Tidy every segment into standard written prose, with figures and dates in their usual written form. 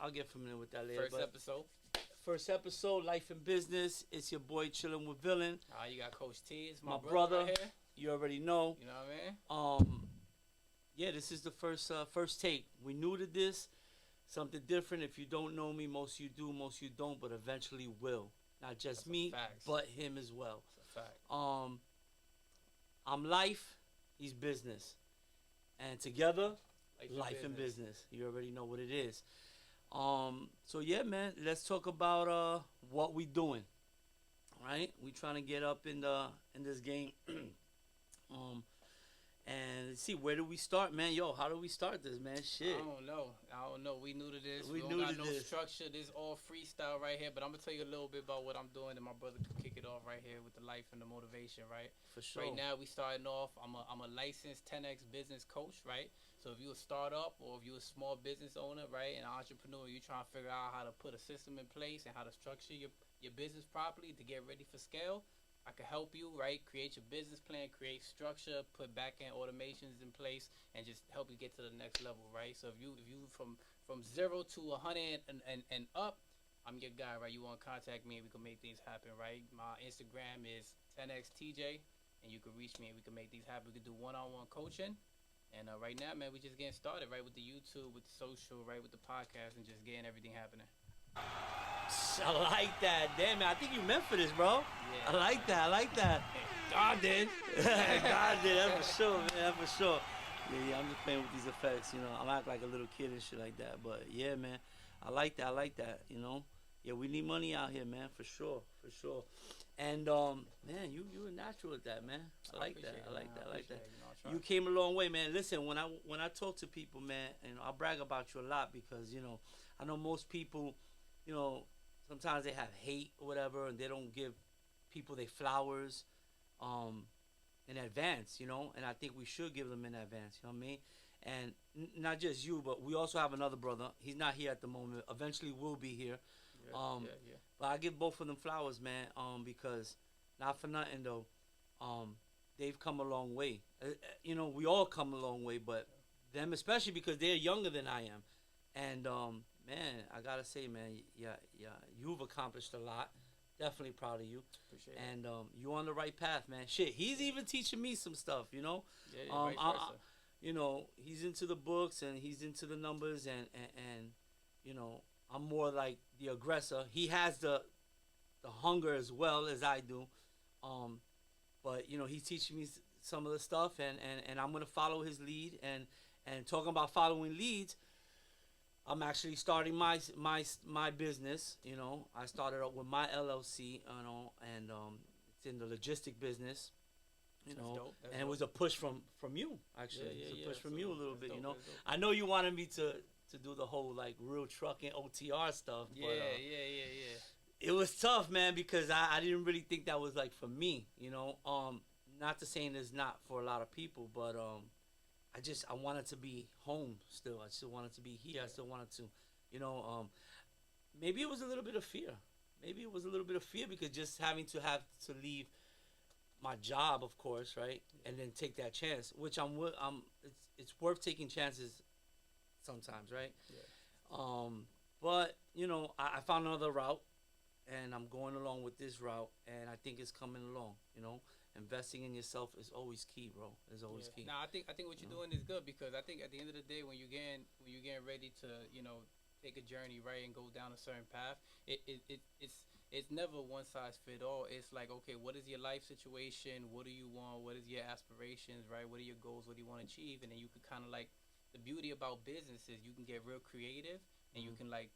I'll get familiar with that later. First episode. First episode, Life and Business. It's your boy chilling with Villain. You got Coach T. It's My brother right here. You already know. You know what I mean? Yeah, this is the first take. We new to this, something different. If you don't know me, most you do, most you don't, but eventually will. Not just me, but him as well. That's a fact. I'm life, he's business, and together, life and business. You already know what it is. So yeah, man, let's talk about what we doing. Right, we trying to get up in this game. And see, where do we start, man? Yo, how do we start this, man? Shit. I don't know. We new to this. We don't got no structure. This all freestyle right here. But I'm gonna tell you a little bit about what I'm doing, and my brother can kick it off right here with the life and the motivation, right? For sure. Right now, we starting off. I'm a licensed 10x business coach, right? So if you a startup or if you a small business owner, right, an entrepreneur, you trying to figure out how to put a system in place and how to structure your business properly to get ready for scale. I can help you, right? Create your business plan, create structure, put back-end automations in place, and just help you get to the next level, right? So if you from 0 to 100 and up, I'm your guy, right? You want to contact me and we can make things happen, right? My Instagram is 10xtj, and you can reach me and we can make things happen. We can do one-on-one coaching. And right now, man, we just getting started, right? With the YouTube, with the social, right? With the podcast, and just getting everything happening. I like that. Damn, man, I think you meant for this, bro. Yeah. I like that. God did. God did, that's for sure, man. That's for sure. Yeah, I'm just playing with these effects, you know. I act like a little kid and shit like that. But yeah, man, I like that, you know. Yeah, we need money out here, man, for sure. And man, you a natural at that, man. I like that. You came a long way, man. Listen, when I talk to people, man, and I brag about you a lot because, you know, I know most people, you know, sometimes they have hate or whatever, and they don't give people their flowers in advance, you know, and I think we should give them in advance, you know what I mean? And not just you, but we also have another brother. He's not here at the moment. Eventually will be here. Yeah. But I give both of them flowers, man, because not for nothing though, they've come a long way. You know, we all come a long way, but them especially because they're younger than I am. And man, I gotta say, man, yeah, you've accomplished a lot. Definitely proud of you. Appreciate it. And you on the right path, man. Shit, he's even teaching me some stuff, you know. Yeah, vice versa. You know, he's into the books and he's into the numbers, and you know, I'm more like the aggressor. He has the hunger as well as I do. But you know, he's teaching me some of the stuff, and I'm gonna follow his lead. And talking about following leads, I'm actually starting my business. You know, I started up with my LLC. You know, and it's in the logistic business. You know, and it was a push from you actually. Yeah, it's a push from you a little bit. Dope, you know, I know you wanted me to do the whole like real trucking OTR stuff. Yeah. It was tough, man, because I didn't really think that was like for me. You know, not to saying it's not for a lot of people, but I wanted to be home still. I still wanted to be here. I still wanted to, you know, maybe it was a little bit of fear. Because just having to leave my job, of course, right, and then take that chance, which it's worth taking chances sometimes, right? Yeah. But you know, I found another route, and I'm going along with this route, and I think it's coming along. You know, investing in yourself is always key, bro. It's always key. Now, I think what you're doing is good, because I think at the end of the day, when you're getting ready to, you know, take a journey, right, and go down a certain path, it's never one size fit all. It's like, okay, what is your life situation? What do you want? What is your aspirations, right? What are your goals? What do you want to achieve? And then you can kind of like, the beauty about business is you can get real creative, and you can like,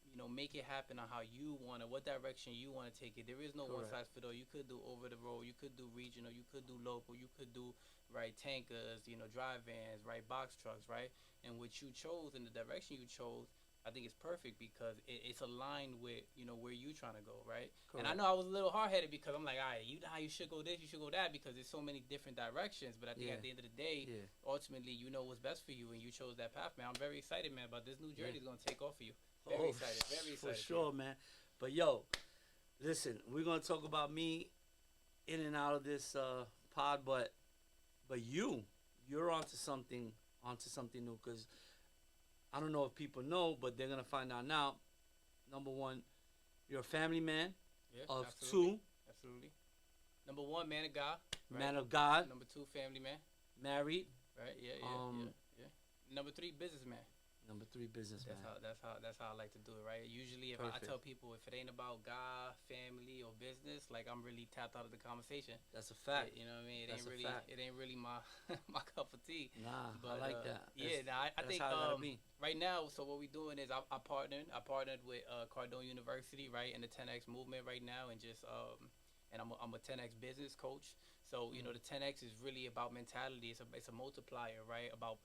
you know, make it happen on how you want it, what direction you want to take it. There is no one size fit all. You could do over the road, you could do regional, you could do local, you could do right tankers, you know, drive vans, right box trucks, right. And what you chose and the direction you chose, I think it's perfect because it's aligned with, you know, where you trying to go, right? Correct. And I know I was a little hard-headed because I'm like, all right, you should go this, you should go that, because there's so many different directions. But I think at the end of the day, ultimately, you know what's best for you, and you chose that path, man. I'm very excited, man, about this new journey is going to take off for you. Very excited. For sure, man. But, yo, listen, we're going to talk about me in and out of this pod, but you're onto something new, because I don't know if people know, but they're gonna find out now. Number one, you're a family man. Yeah, Of absolutely, two, absolutely. Number one, man of God, right? man of God, Number two, family man, married. right? Yeah, yeah, Um, yeah, yeah. Number three, businessman. Number three, businessman. That's how I like to do it, right? Usually, if I Perfect. tell people if it ain't about God, family, or business, like I'm really tapped out of the conversation. That's a fact. You know what I mean? That's a fact. It ain't really my my cup of tea. Nah, I But like that. yeah, nah, I That's think how it gotta be. right now, so what we're doing is I partnered with Cardone University, right, in the 10x movement right now, and just and I'm a 10x business coach. So you know the 10x is really about mentality. It's a multiplier, right? About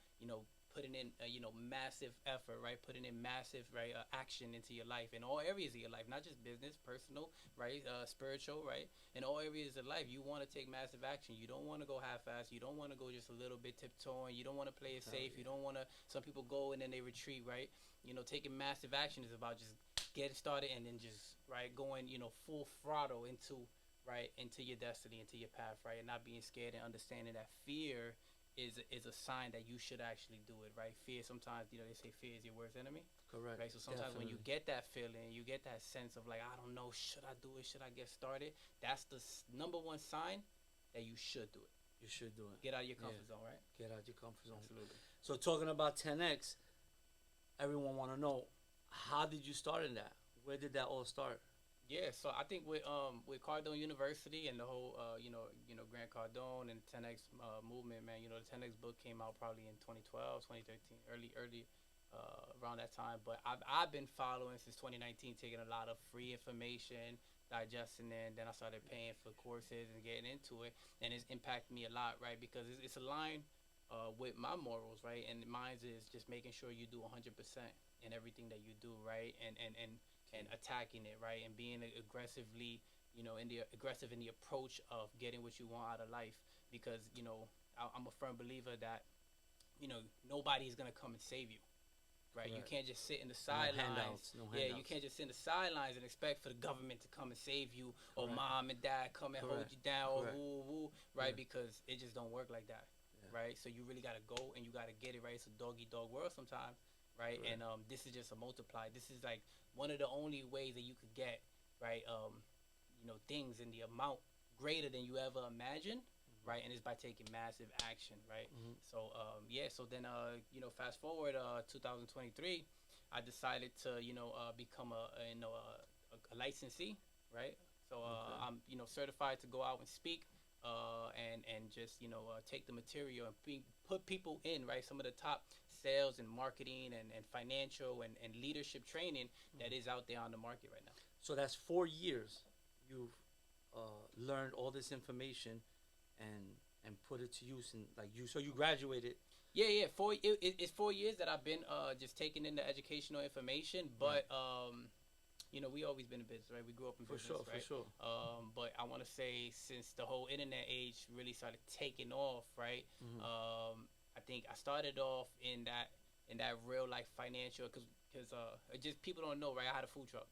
putting in massive effort, right? Putting in massive action into your life in all areas of your life, not just business, personal, right? Spiritual, right? In all areas of life, you want to take massive action. You don't want to go half-assed. You don't want to go just a little bit tiptoeing. You don't want to play it safe. You don't want to. Some people go and then they retreat, right? Taking massive action is about just getting started and then just going full throttle into your destiny, into your path, right? And not being scared and understanding that fear is a sign that you should actually do it, right? Fear, sometimes they say fear is your worst enemy. Correct. Right. So sometimes when you get that feeling, you get that sense of like, I don't know, should I do it? Should I get started? That's the number one sign that you should do it. You should do it. Get out of your comfort zone, right? Get out your comfort zone. Absolutely. So talking about 10x, everyone want to know, how did you start in that? Where did that all start? Yeah, so I think with Cardone University and the whole Grant Cardone and 10x movement, man, the 10x book came out probably in 2012, 2013, early around that time. But I've been following since 2019, taking a lot of free information, digesting it, and then I started paying for courses and getting into it, and it's impacted me a lot, right? Because it's aligned with my morals, right? And mine is just making sure you do 100% in everything that you do, right? And attacking it, right? And being aggressively, aggressive in the approach of getting what you want out of life. Because I'm a firm believer that nobody's gonna come and save you, right? You can't just sit in the sidelines. No Yeah, you can't just sit in the sidelines and expect for the government to come and save you, or mom and dad come and hold you down, or woo, right? Because it just don't work like that, right? So you really gotta go and you gotta get it, right? It's a dog eat dog world sometimes, right? And this is just a multiply. This is like one of the only ways that you could get, right? Things in the amount greater than you ever imagined, right? And it's by taking massive action, right? So so then fast forward 2023, I decided to become a licensee, right? So I'm certified to go out and speak, and just take the material and put people in, right? Some of the top sales and marketing and financial and leadership training that is out there on the market right now. So that's 4 years you've learned all this information and put it to use, and so you graduated. Yeah. It's 4 years that I've been just taking in the educational information, but we always been in business, right? We grew up in business, right? For sure. But I want to say since the whole internet age really started taking off, right? I think I started off in that real life financial, because just people don't know, right? I had a food truck.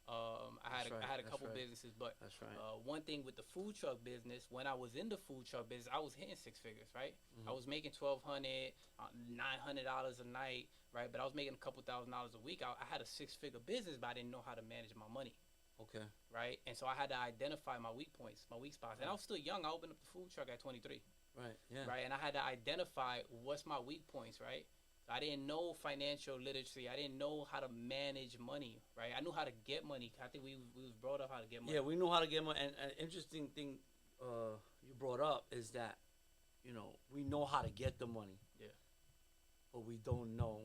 I had a couple businesses, but that's right. One thing with the food truck business, when I was in the food truck business, I was hitting six figures, right? I was making $1,200, $900 a night, right? But I was making a couple $1,000s a week. I had a six-figure business, but I didn't know how to manage my money. Okay. Right, and so I had to identify my weak points, my weak spots, and I was still young. I opened up the food truck at 23. Right. Yeah. Right, and I had to identify what's my weak points. Right, I didn't know financial literacy. I didn't know how to manage money. Right, I knew how to get money. I think we was brought up how to get money. Yeah, we know how to get money. And an interesting thing you brought up is that we know how to get the money. Yeah. But we don't know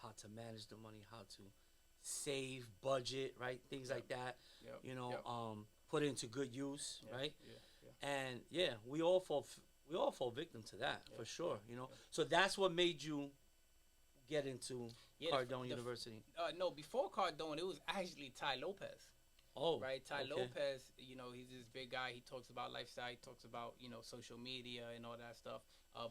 how to manage the money, how to save, budget, right? Things like that. Put into good use, right? And we all fall victim to that, for sure. So that's what made you get into Cardone University. No, before Cardone, it was actually Ty Lopez. Oh, right. Ty Lopez, he's this big guy. He talks about lifestyle. He talks about social media and all that stuff.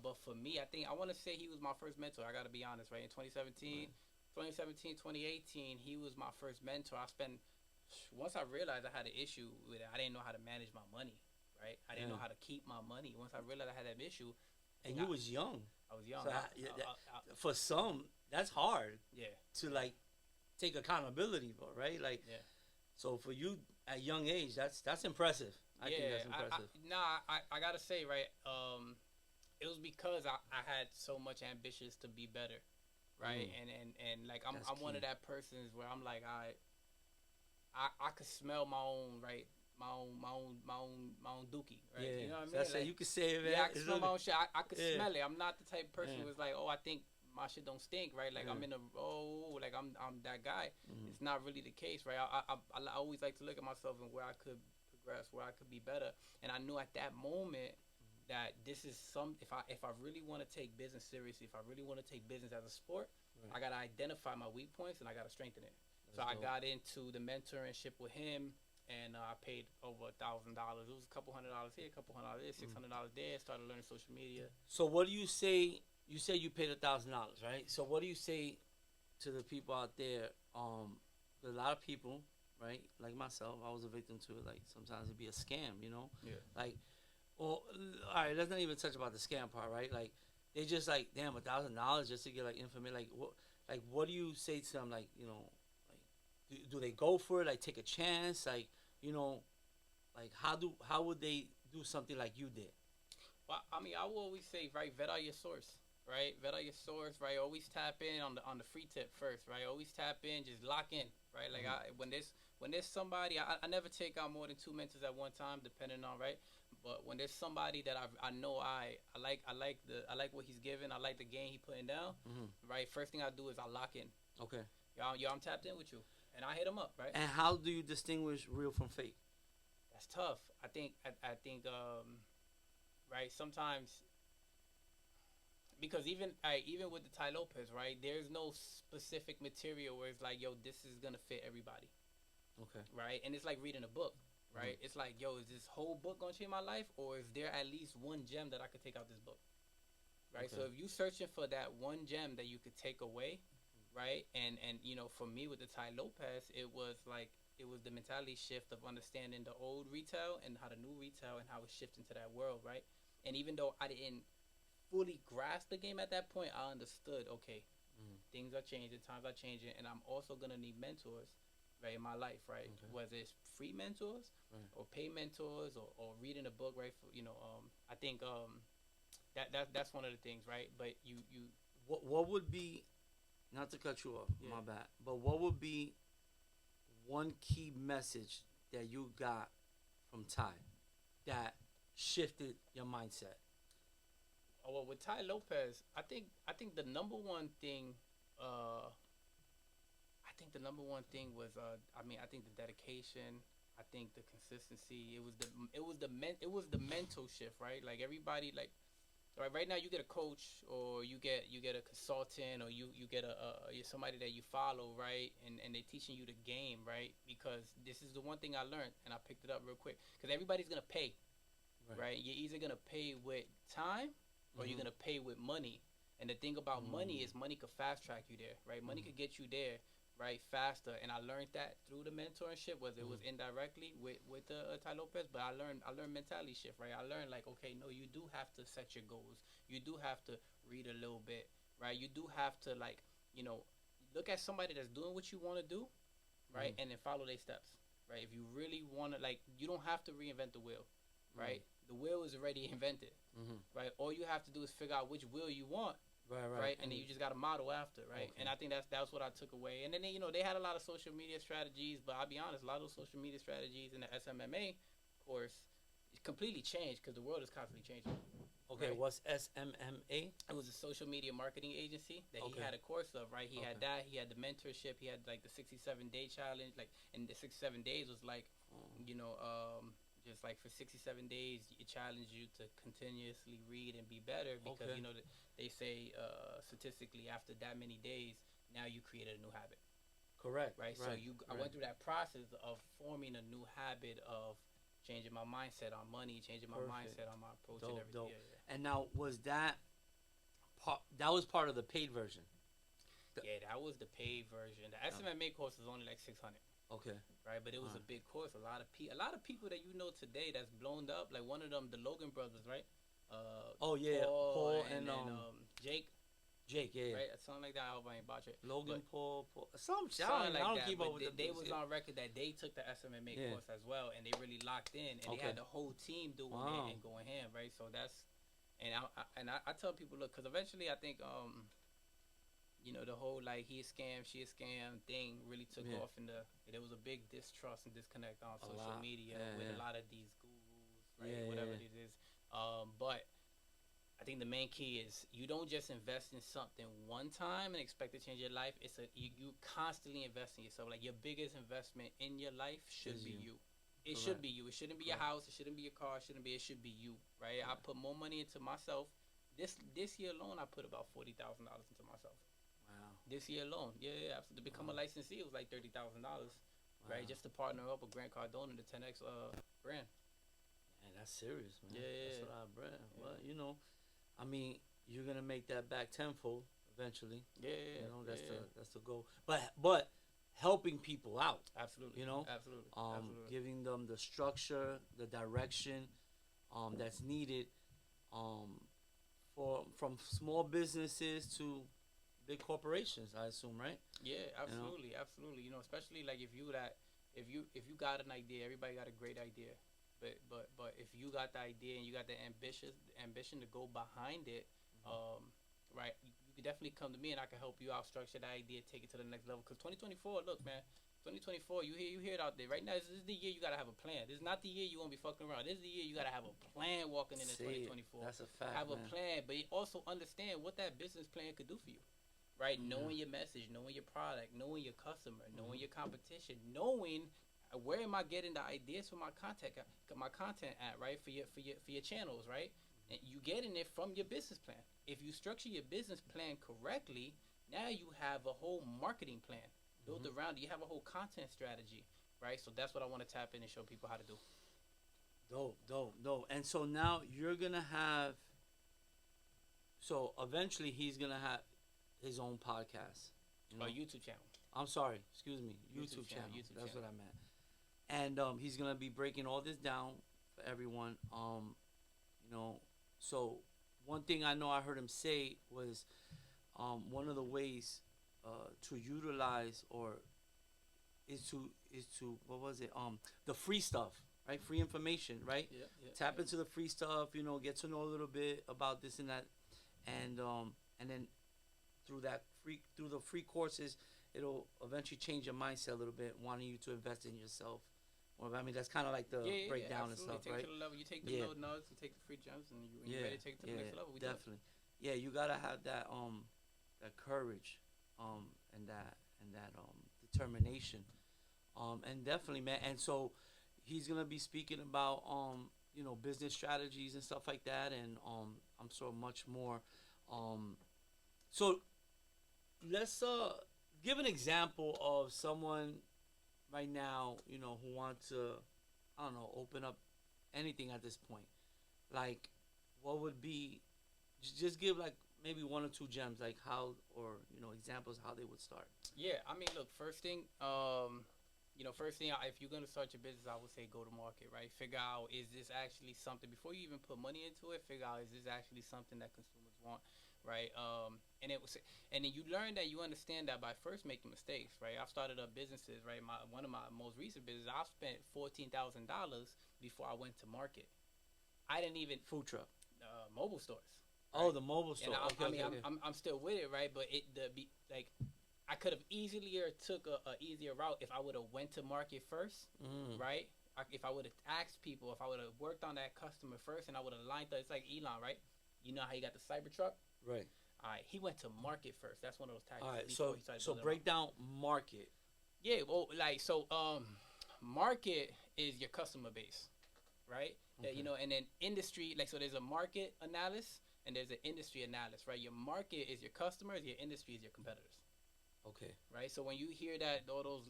But for me, I want to say he was my first mentor. I got to be honest, right? In 2017, 2018, he was my first mentor. Once I realized I had an issue with it, I didn't know how to manage my money, right? I didn't know how to keep my money. Once I realized I had that issue. And you was young. I was young. So for some, that's hard Yeah. to like take accountability for, right? Like, Yeah. so for you at young age, that's impressive. I think Yeah. that's impressive. I gotta say, right. It was because I had so much ambitions to be better, right? And like That's I'm one key. of that persons where I'm like I could smell my own right, my own dookie, right? Yeah, You know what I so mean? that's it. Like You can say it, yeah, man. I can It's smell my really, own shit. I could yeah, smell it. I'm not the type of person yeah, who's like, oh, I think my shit don't stink, right? Like yeah. I'm in a like I'm that guy. Mm-hmm. It's not really the case, right? I always like to look at myself and where I could progress, where I could be better. And I knew at that moment that this is if I really want to take business seriously, if I really want to take business as a sport, Right. I gotta identify my weak points and I gotta strengthen it. So That's I dope. got into the mentorship with him, and I paid over $1,000. It was a couple $100 here, a couple $100 there, $600 there. Started learning social media. So what do you say? You say you paid $1,000, right? So what do you say to the people out there? A lot of people, right? Like myself, I was a victim to it. Like sometimes it'd be a scam, you know. Yeah. Like, well, all right, let's not even touch about the scam part, right? Like, they just like, damn, $1,000 just to get like information. Like, what do you say to them? Like, you know, like, do they go for it? Like, take a chance? Like, you know, like how would they do something like you did? Well, I mean, I will always say, right, vet out your source, right? Vet out your source, right? Always tap in on the free tip first, right? Always tap in, just lock in, right? Like when there's somebody, I never take out more than two mentors at one time, depending on right. But when there's somebody that I know I like what he's giving, I like the game he putting down, right? First thing I do is I lock in. Okay. Yo, I'm tapped in with you, and I hit him up, right? And how do you distinguish real from fake? That's tough. I think right sometimes because even with the Ty Lopez, right? There's no specific material where it's like, yo, this is gonna fit everybody, Okay. right? And it's like reading a book, right? It's like, yo, is this whole book gonna change my life, or is there at least one gem that I could take out this book, right? Okay. So if you searching for that one gem that you could take away, right? And you know, for me with the Ty Lopez, it was like it was the mentality shift of understanding the old retail and how the new retail and how it shifted into that world, right? And even though I didn't fully grasp the game at that point, I understood, okay, things are changing, times are changing, and I'm also gonna need mentors, right, in my life, right? Okay. Whether it's free mentors, Right. or pay mentors, or reading a book, right? For, I think that's one of the things, right? But you What would be, not to cut you off, Yeah. my bad, but what would be one key message that you got from Ty that shifted your mindset? well with Ty Lopez, I think the number one thing, I think the number one thing was I think the dedication. I think the consistency. It was the mental shift, right? Like everybody, like right now you get a coach or you get a consultant or you get a somebody that you follow, right? And they're teaching you the game, right? Because this is the one thing I learned and I picked it up real quick. Because everybody's gonna pay, right? You're either gonna pay with time or you're gonna pay with money. And the thing about money is money could fast track you there, right? Money could get you there, right, faster. And I learned that through the mentorship, whether it was indirectly with Ty Lopez, but I learned mentality shift, right? I learned like, okay, no, you do have to set your goals. You do have to read a little bit, right? You do have to like, look at somebody that's doing what you want to do, right, and then follow their steps, right? If you really want to, like, you don't have to reinvent the wheel, right? The wheel is already invented, right? All you have to do is figure out which wheel you want. Right, and then you just got to model after, right? Okay. And I think that's what I took away. And then they had a lot of social media strategies, but I'll be honest, a lot of those social media strategies in the SMMA course completely changed because the world is constantly changing. Okay, right? what's SMMA? It was a social media marketing agency that he had a course of, right? He had that, he had the mentorship, he had like the 67-day challenge, like, and the 67 days was like, just like for 67 days, it challenged you to continuously read and be better because they say statistically after that many days, now you created a new habit. Correct. Right. So I went through that process of forming a new habit of changing my mindset on money, changing my mindset on my approach and everything. Yeah. And now was that was part of the paid version? Yeah, that was the paid version. The SMMA course was only like 600. Okay. Right, but it was a big course. A lot of people that you know today that's blown up. Like one of them, the Logan brothers, right? Paul and Jake. Jake, yeah, right? Something like that. I hope I ain't botch it. Logan But Paul, some shit. something I like don't that. keep But up with the they dudes, was yeah. on record that they took the SMMA Yeah. course as well, and they really locked in, and they Okay. had the whole team doing Wow. it and going ham, right? So that's, and I tell people, look, because eventually I think you know, the whole like he a scam, she a scam thing really took Yeah. off, and there was a big distrust and disconnect on A social lot. media Yeah, with yeah. a lot of these gurus, right? Yeah, Whatever yeah. it is. But I think the main key is you don't just invest in something one time and expect to change your life. It's you constantly invest in yourself. Like your biggest investment in your life should Is be you. you. It Correct. should be you. It shouldn't be your Correct. house. It shouldn't be your car. It shouldn't be. It should be you, right? I Correct. put more money into myself. This year alone, I put about $40,000 into myself. Wow. This year alone, yeah. To become a Wow. licensee, it was like $30,000, Wow. right? Just to partner up with Grant Cardone and the 10X brand. Man, that's serious, man. Yeah, That's yeah, a lot of bread. yeah. But you know, I mean, you're gonna make that back tenfold eventually. Yeah, yeah, You know, that's yeah. that's the goal. But helping people out. Absolutely. You know, Absolutely. Absolutely. giving them the structure, the direction, that's needed, for from small businesses to big corporations. I assume, right? Yeah, absolutely, absolutely. You know, especially like if you got an idea, everybody got a great idea, but if you got the idea and you got the ambition to go behind it, right? You could definitely come to me and I can help you out structure that idea, take it to the next level. Cause 2024, look, man. 2024, you hear it out there right now. This is the year you gotta have a plan. This is not the year you won't be fucking around. This is the year you gotta have a plan walking into 2024. That's a fact. Have man. a plan, but also understand what that business plan could do for you, right? Knowing your message, knowing your product, knowing your customer, knowing your competition, knowing where am I getting the ideas for my content at, right? For your channels, right? And you getting it from your business plan. If you structure your business plan correctly, now you have a whole marketing plan built around it. You have a whole content strategy, right? So that's what I want to tap in and show people how to do. Dope. And so now you're gonna have. So eventually he's gonna have his own podcast. You know? A YouTube channel. I'm sorry. Excuse me. YouTube channel. That's what I meant. And he's gonna be breaking all this down for everyone. You know. So one thing I know I heard him say was, one of the ways to utilize or is to what was it, the free stuff, right? Free information, right? Yeah. Tap into the free stuff, you know, get to know a little bit about this and that, and then through the free courses, it'll eventually change your mindset a little bit, wanting you to invest in yourself. Well, I mean, that's kind of like the breakdown and stuff, take right? It to the level. You take the little nugs, you take the free gems, and you're ready to take it to the next level. Definitely. Yeah, you gotta have that that courage, and that determination, and definitely, man. And so he's gonna be speaking about you know, business strategies and stuff like that, and I'm sure much more. So let's give an example of someone right now, you know, who wants to, I don't know, open up anything at this point. Like, what would be, just give like maybe one or two gems, like how, or you know, examples how they would start. Yeah, I mean, look, first thing, you know, if you're gonna start your business, I would say go to market, right? Figure out, is this actually something, before you even put money into it, figure out, is this actually something that consumers want, right? And then you learn that, you understand that by first making mistakes, right? I've started up businesses, right? One of my most recent businesses, I've spent $14,000 before I went to market. I didn't even Food truck. Mobile stores. Right? Oh, the mobile store. And okay. I'm still with it, right? But I could have easier took a easier route if I would have went to market first, right? If I would have asked people, if I would have worked on that customer first, and I would have lined up. It's like Elon, right? You know how he got the Cybertruck? Right. All right, he went to market first. That's one of those tactics. All right, so break down market. Yeah, well, market is your customer base, right? Okay. You know, and then industry, like, so there's a market analysis and there's an industry analysis, right? Your market is your customers, your industry is your competitors. Okay. Right. So when you hear that, all those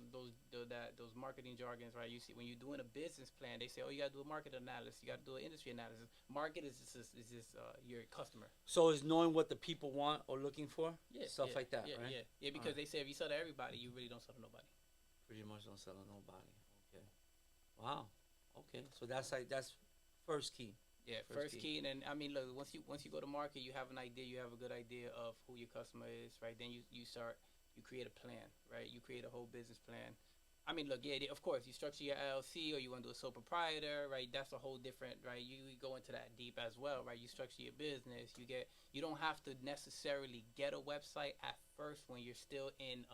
marketing jargons, right? You see when you're doing a business plan, they say, oh, you got to do a market analysis, you got to do an industry analysis. Market is just your customer. So it's knowing what the people want or looking for. Stuff like that, yeah, right? Yeah. Because they say if you sell to everybody, you really don't sell to nobody. Pretty much don't sell to nobody. Okay. Wow. Okay. So that's first key. Yeah, first key, and then I mean, look, once you go to market, you have an idea, you have a good idea of who your customer is, right? Then you create a plan, right? You create a whole business plan. I mean, look, yeah, of course, you structure your LLC or you want to do a sole proprietor, right? That's a whole different, right? You go into that deep as well, right? You structure your business. You don't have to necessarily get a website at first when you're still in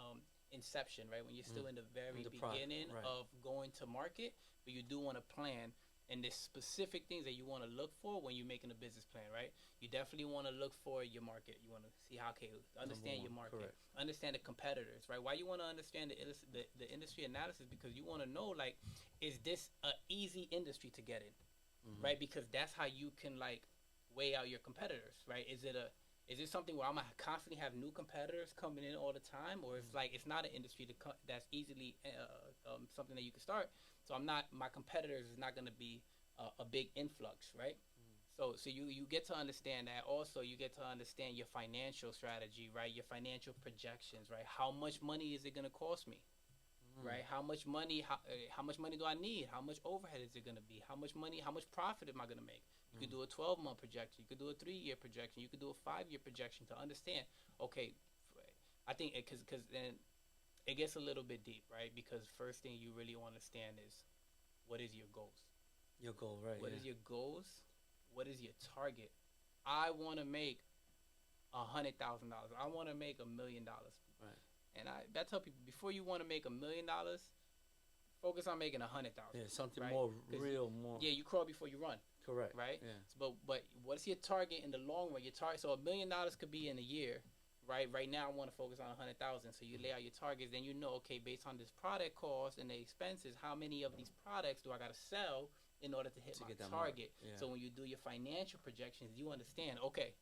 inception, right? When you're still in the very beginning right. of going to market, but you do want to plan, and there's specific things that you want to look for when you're making a business plan, right? You definitely want to look for your market. You want to see how, okay, understand your market, correct. understand the competitors, right? Why you want to understand the industry analysis? Because you want to know, like, is this a easy industry to get in, right? Because that's how you can, like, weigh out your competitors, right? Is it something where I'm gonna constantly have new competitors coming in all the time, or it's like it's not an industry that's easily something that you can start? So my competitors is not gonna be a big influx, right? So you get to understand that. Also, you get to understand your financial strategy, right? Your financial projections, right? How much money is it gonna cost me, right? How much money? How much money do I need? How much overhead is it gonna be? How much money? How much profit am I gonna make? You could do a 12-month projection. You could do a 3-year projection. You could do a 5-year projection to understand. Okay, I think because then it gets a little bit deep, right? Because first thing you really want to understand is what is your goals. Your goal, right? What is your goals? What is your target? I want to make $100,000. I want to make $1,000,000. Right. And I tell people, before you want to make $1,000,000, focus on making 100,000. Yeah, something right? more real, more. Yeah, you crawl before you run. Correct. Right. Yeah. But what's your target in the long run? Your target. So $1,000,000 could be in a year. Right now, I want to focus on 100,000. So you lay out your targets, then you know, okay, based on this product cost and the expenses, how many of these products do I got to sell in order to hit my target? Yeah. So when you do your financial projections, you understand, okay,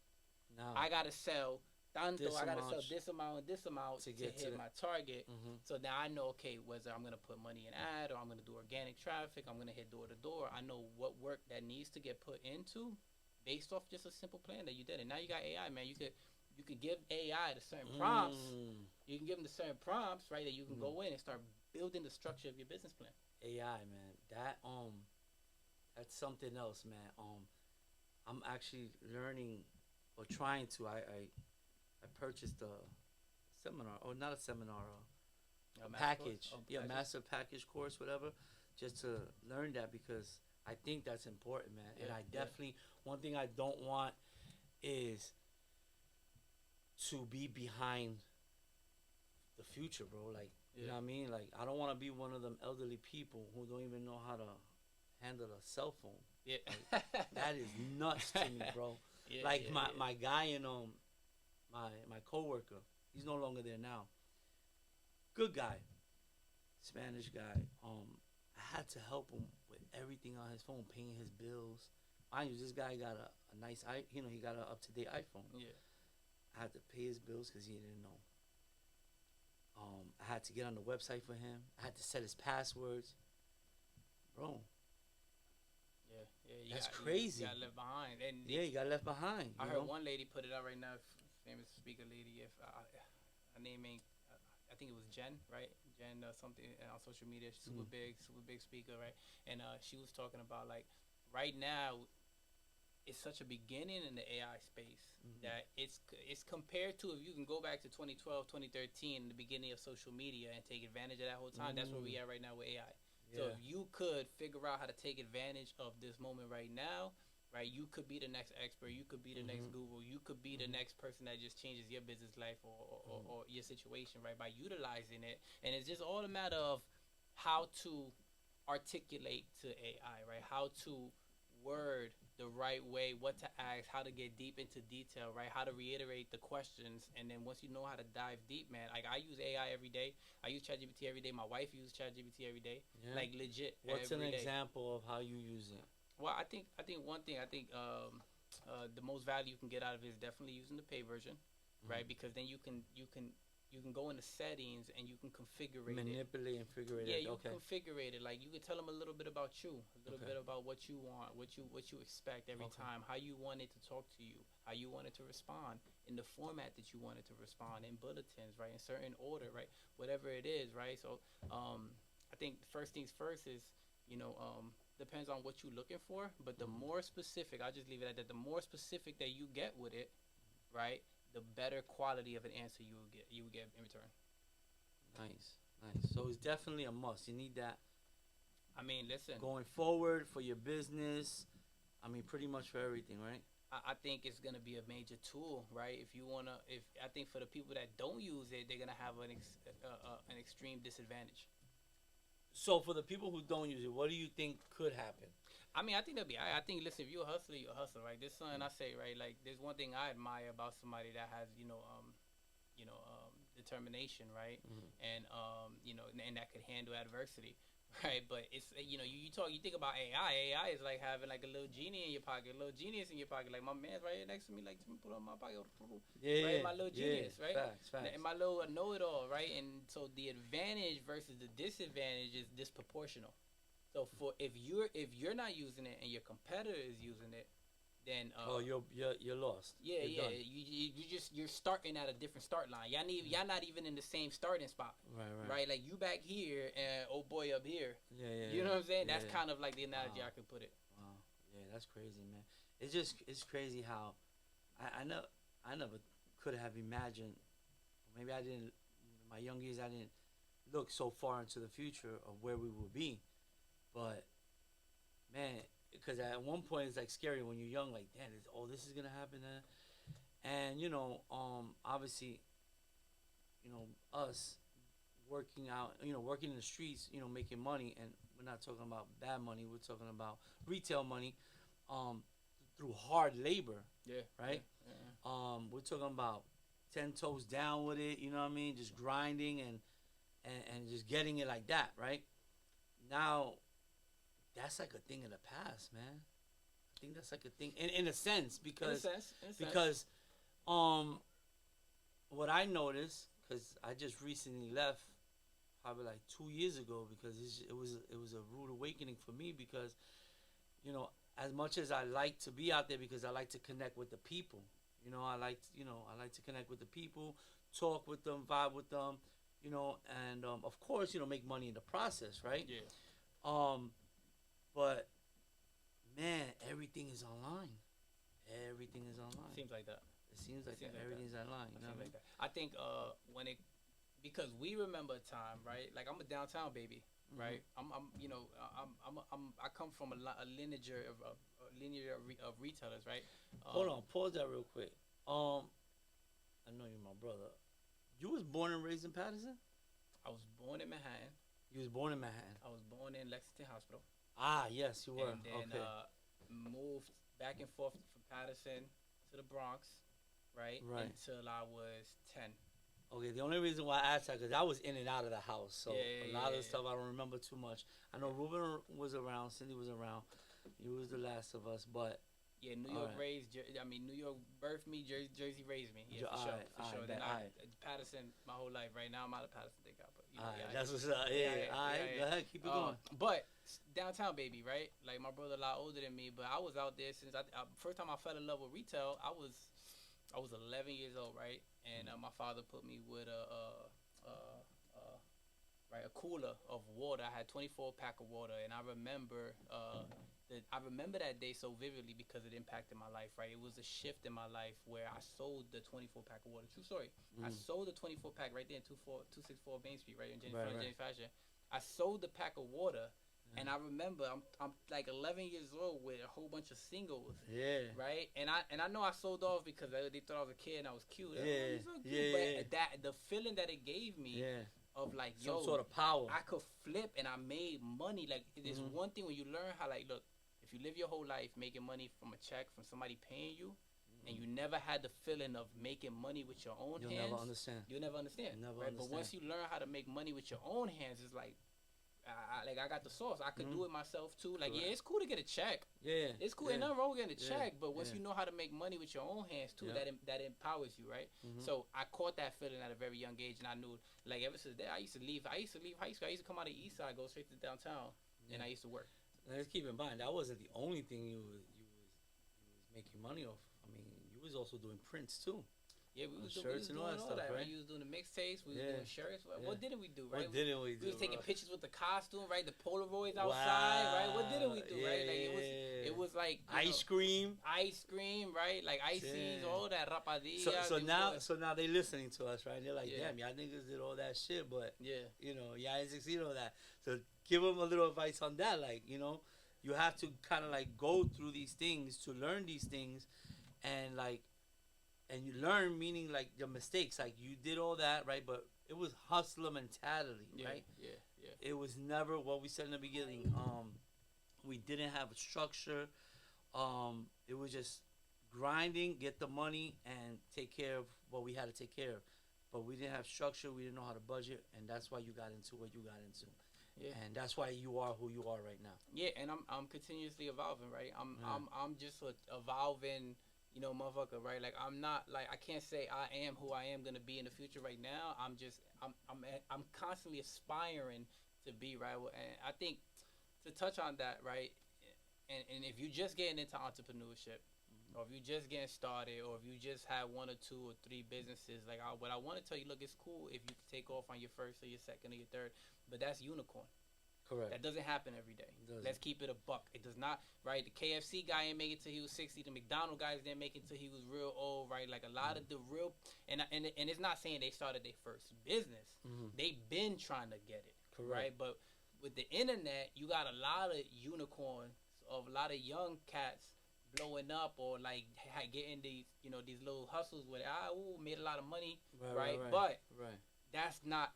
now I got to sell tanto, I got to sell this amount to hit my target. So now I know, okay, whether I'm going to put money in ad or I'm going to do organic traffic, I'm going to hit door to door. I know what work that needs to get put into based off just a simple plan that you did. And now you got AI, man. You could give AI the certain prompts. You can give them the certain prompts, right? That you can go in and start building the structure of your business plan. AI, man, that's something else, man. I'm actually learning or trying to. I purchased a seminar, or not a seminar, a package, master package course, whatever, just to learn that, because I think that's important, man. And I definitely, one thing I don't want is to be behind the future, bro. Like, you know what I mean? Like, I don't want to be one of them elderly people who don't even know how to handle a cell phone. Yeah. Like, that is nuts to me, bro. My guy and my coworker, he's no longer there now. Good guy, Spanish guy. I had to help him with everything on his phone, paying his bills. Mind you, this guy got a nice, he got an up-to-date iPhone. Yeah. I had to pay his bills because he didn't know. I had to get on the website for him. I had to set his passwords. Bro. Yeah. That's crazy. You got left behind. And you got left behind. I heard one lady put it out right now, famous speaker lady. If her name ain't, I think it was Jen, right? Jen something on social media. She's super big speaker, right? And she was talking about, like, right now, it's such a beginning in the AI space that it's compared to, if you can go back to 2012, 2013, the beginning of social media, and take advantage of that whole time. That's where we are right now with AI. Yeah. So if you could figure out how to take advantage of this moment right now, right, you could be the next expert. You could be the next Google. You could be the next person that just changes your business life or your situation, right, by utilizing it. And it's just all a matter of how to articulate to AI, right, how to word the right way, what to ask, how to get deep into detail, right, how to reiterate the questions. And then once you know how to dive deep, man, like, I use AI every day. I use ChatGPT every day. My wife uses ChatGPT every day. Like, legit. What's an example of how you use it? Well, I think one thing, the most value you can get out of it is definitely using the paid version, right? Because then you can go into settings and you can manipulate and figure it out. Yeah, you can configure it. Like, you can tell them a little bit about you, a little bit about what you want, what you expect every time, how you want it to talk to you, how you want it to respond, in the format that you want it to respond, in bulletins, right, in certain order, right, whatever it is, right. So I think first things first is depends on what you're looking for. But the Mm-hmm. more specific, I'll just leave it at that. The more specific that you get with it, right, the better quality of an answer you will get in return. Nice, nice. So it's definitely a must. You need that I mean, listen, going forward for your business. I mean, pretty much for everything, right? I think it's gonna be a major tool, right? If I think for the people that don't use it, they're gonna have an extreme disadvantage. So for the people who don't use it, what do you think could happen? I mean, I think that'll be. I think, listen, if you're a hustler, you're a hustler, right? There's something I say, right? Like, there's one thing I admire about somebody that has, determination, right? Mm-hmm. And that could handle adversity, right? But it's, you think about AI. AI is like having like a little genie in your pocket, a little genius in your pocket. Like my man's right here next to me, like put on my pocket, Yeah, right? My little yeah, genius, right? facts, facts. And my little know-it-all, right? And so the advantage versus the disadvantage is disproportional. So for if you're not using it and your competitor is using it, then Oh, you're lost. yeah, You're yeah, done. you're starting at a different start line. Y'all not even in the same starting spot, Right, right. right? Like you back here and oh boy up here. Yeah, yeah. You know what I'm saying? Yeah, That's yeah. kind of like the analogy Wow. I could put it. Wow. Yeah, that's crazy, man. It's crazy how I never could have imagined. Maybe I didn't. In my young years, I didn't look so far into the future of where we will be. But man, because at one point it's like scary when you're young. Like, damn, this is gonna happen. And obviously, us working out, working in the streets, making money, and we're not talking about bad money. We're talking about retail money, um, through hard labor, Yeah, yeah, right? yeah. We're talking about 10 toes down with it. You know what I mean? Just grinding and just getting it like that, right? Now, that's like a thing of the past, man. I think that's like a thing in a sense In a sense. because um what I noticed, because I just recently left probably like 2 years ago, because it was a rude awakening for me, because as much as I like to be out there, because I like to connect with the people. I like to connect with the people, talk with them, vibe with them, and of course, make money in the process, right? Yeah, Um, but man, everything is online. Everything is online. seems like that. It seems It like seems that. like that. Everything's online. It You know seems what I like mean? that. I think when it because we remember a time, right? Like I'm a downtown baby, Mm-hmm. right? I come from a lineage of retailers, right? Hold on, pause that real quick. I know you're my brother. You was born and raised in Patterson? I was born in Manhattan. You was born in Manhattan. I was born in Lexington Hospital, Ah, yes, you were. and then Okay. moved back and forth from Patterson to the Bronx, right? Right. Until I was 10. Okay, the only reason why I asked that, because I was in and out of the house, so Yeah, a lot of the yeah. stuff I don't remember too much. I know Ruben was around, Cindy was around, you was the last of us, but Yeah, New all York right. raised. New York birthed me. Jersey raised me. Yeah, for sure, Alright, for sure. alright, Then alright. Patterson my whole life. Right now I'm out of Patterson, thank God. But Alright, yeah, that's what's up. Yeah, alright, go ahead, keep it going. But downtown baby, right? Like my brother a lot older than me, but I was out there since first time I fell in love with retail. I was 11 years old, right? And my father put me with a cooler of water. I had 24 pack of water, and I remember that day so vividly because it impacted my life. Right, it was a shift in my life where I sold the 24 pack of water. True story. I sold the 24 pack right there in 264 Main Street, right in James Fashion. I sold the pack of water. And I remember I'm like 11 years old with a whole bunch of singles, Yeah. right? And I know I sold off because they thought I was a kid and I was cute. Yeah, You're so cute. yeah. But that the feeling that it gave me Yeah. of like, Some yo, sort of power. I could flip and I made money. Like there's one thing when you learn how, like, look, if you live your whole life making money from a check from somebody paying you, and you never had the feeling of making money with your own You'll hands, never understand. you'll never understand. Never right? understand. But once you learn how to make money with your own hands, it's like, I got the sauce. I could do it myself too. Like, Correct. yeah, it's cool to get a check. Yeah. It's cool. Yeah. Ain't nothing wrong with getting a Yeah. check. But once Yeah. you know how to make money with your own hands too, Yeah. that empowers you, right? So I caught that feeling at a very young age, and I knew, like, ever since that, I used to leave high school. I used to come out of the east side, go straight to downtown, and I used to work. Now, let's keep in mind that wasn't the only thing you was making money off. I mean, you was also doing prints too. Yeah, we was shirts and all doing that all stuff, that, right? right? You was doing the mixtapes, we was Yeah. doing shirts. Yeah. What didn't we do, right? What didn't we do? We was taking bro? pictures with the costume, right? The Polaroids outside, right? What didn't we do, Yeah, right? Like yeah. it was like Ice cream. ice cream, right? Like ices, Yeah. all that rapadilla. So now they listening to us, right? They're like, Yeah. damn, y'all niggas did all that shit, but Yeah, you know, y'all ain't succeed all that. So give them a little advice on that, like, you know, you have to kind of like go through these things to learn these things, and like, and you learn meaning like your mistakes, like you did all that, right? But it was hustler mentality, yeah, right? yeah, yeah. It was never what we said in the beginning. We didn't have a structure. It was just grinding, get the money, and take care of what we had to take care of. But we didn't have structure. We didn't know how to budget, and that's why you got into what you got into. Yeah. And that's why you are who you are right now. Yeah, and I'm continuously evolving, right? Yeah. I'm just a evolving, motherfucker, right? Like I'm not like I can't say I am who I am gonna be in the future right now. I'm constantly aspiring to be right, and I think to touch on that, right? And if you just getting into entrepreneurship, or if you just getting started, or if you just have one or two or three businesses, like what I want to tell you, look, it's cool if you take off on your first or your second or your third, but that's unicorn. Correct. That doesn't happen every day. Let's keep it a buck. It does not, right? The KFC guy ain't make it till he was 60. The McDonald's guys didn't make it till he was real old, right? Like a lot of the real, and it's not saying they started their first business. They been trying to get it, Correct. right? But with the internet, you got a lot of unicorns, of a lot of young cats blowing up, or like getting these, these little hustles with made a lot of money, right? But that's not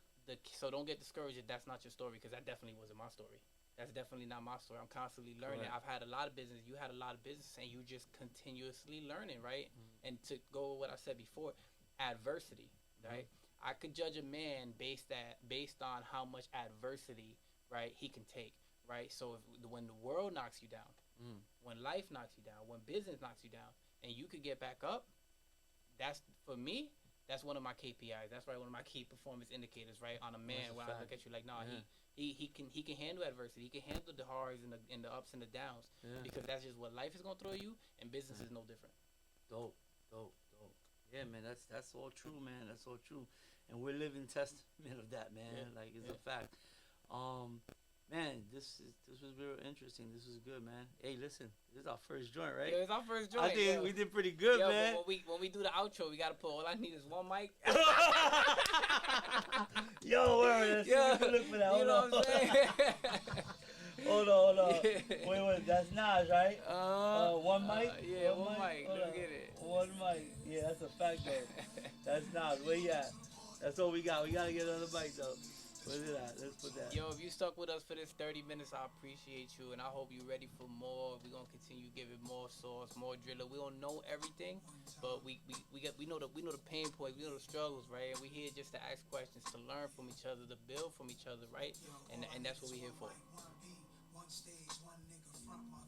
so don't get discouraged if that's not your story, because that definitely wasn't my story. That's definitely not my story. I'm constantly learning. Correct. I've had a lot of business. You had a lot of business, and you just continuously learning, right? And to go with what I said before, adversity, right? I could judge a man based on how much adversity, right, he can take, right? So when the world knocks you down, when life knocks you down, when business knocks you down, and you could get back up, that's, for me, that's one of my KPIs. That's right, one of my key performance indicators, right? On a man, when I look at you like, nah, he can handle adversity. He can handle the highs and the ups and the downs, because that's just what life is gonna throw you, and business is no different. Dope. Yeah, man, that's all true, man. That's all true, and we're living testament of that, man. Yeah. Like it's a fact. Man, this was real interesting. This was good, man. Hey, listen, this is our first joint, right? Yeah, it's our first joint. I think we did pretty good, man. But when we do the outro, we gotta put, all I need is one mic. Yo, word. Yeah, look for that. you know what I'm saying? Hold on. Yeah. Wait, that's Nas, right? One mic? Yeah, one mic. Look at it. One mic. Yeah, that's a fact, though. That's Nas. Where you at? That's all we got. We gotta get another mic, though. Where's it at? Let's put that. Yo, if you stuck with us for this 30 minutes, I appreciate you, and I hope you're ready for more. We're gonna continue giving more sauce, more driller. We don't know everything, but we know the pain points, we know the struggles, right? And we're here just to ask questions, to learn from each other, to build from each other, right? And that's what we're here for. One stage, one nigga front my